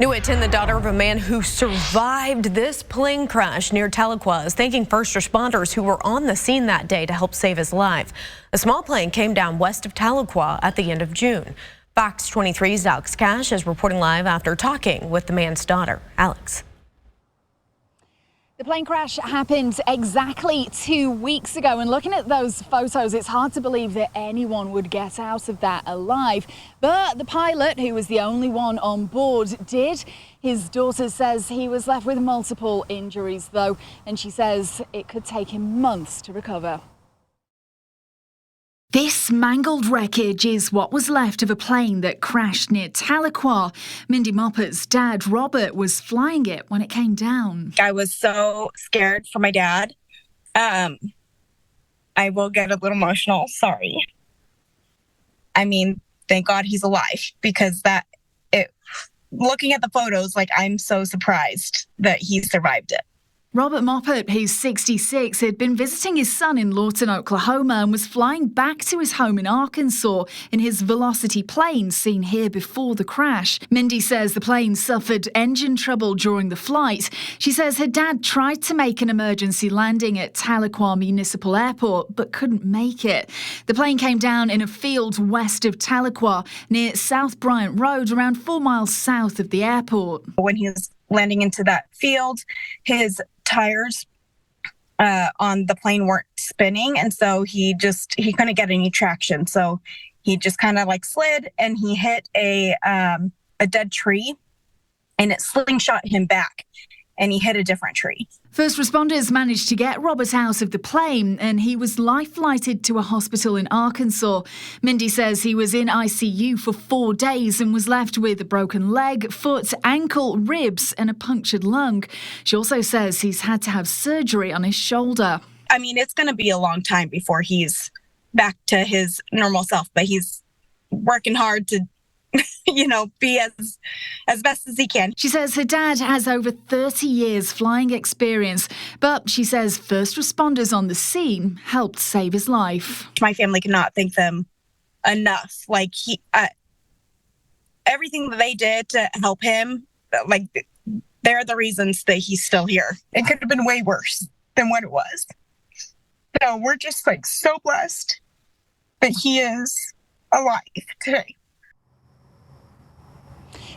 New at 10, the daughter of a man who survived this plane crash near Tahlequah is thanking first responders who were on the scene that day to help save his life. A small plane came down west of Tahlequah at the end of June. Fox 23's Alex Cash is reporting live after talking with the man's daughter. Alex. The plane crash happened exactly 2 weeks ago, and looking at those photos, it's hard to believe that anyone would get out of that alive. But the pilot, who was the only one on board, did. His daughter says he was left with multiple injuries, though, and she says it could take him months to recover. This mangled wreckage is what was left of a plane that crashed near Tahlequah. Mindy Mopper's dad, Robert, was flying it when it came down. I was so scared for my dad. I will get a little emotional, sorry. I mean, thank God he's alive, because looking at the photos, I'm so surprised that he survived it. Robert Moppert, who's 66, had been visiting his son in Lawton, Oklahoma, and was flying back to his home in Arkansas in his Velocity plane seen here before the crash. Mindy says the plane suffered engine trouble during the flight. She says her dad tried to make an emergency landing at Tahlequah Municipal Airport but couldn't make it. The plane came down in a field west of Tahlequah near South Bryant Road, around 4 miles south of the airport. When he was landing into that field, his tires on the plane weren't spinning, and so he couldn't get any traction, so he just kind of slid, and he hit a dead tree, and it slingshot him back, and he hit a different tree. First responders managed to get Robert out of the plane, and he was life-flighted to a hospital in Arkansas. Mindy says he was in ICU for 4 days and was left with a broken leg, foot, ankle, ribs and a punctured lung. She also says he's had to have surgery on his shoulder. I mean, it's going to be a long time before he's back to his normal self, but he's working hard to be as best as he can. She says her dad has over 30 years flying experience, but she says first responders on the scene helped save his life. My family cannot thank them enough. Everything that they did to help him, they're the reasons that he's still here. It could have been way worse than what it was. So we're just so blessed that he is alive today.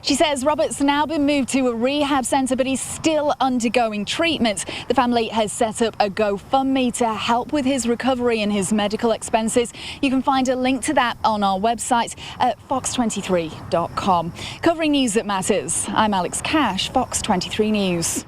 She says Robert's now been moved to a rehab centre, but he's still undergoing treatment. The family has set up a GoFundMe to help with his recovery and his medical expenses. You can find a link to that on our website at fox23.com. Covering news that matters, I'm Alex Cash, Fox 23 News.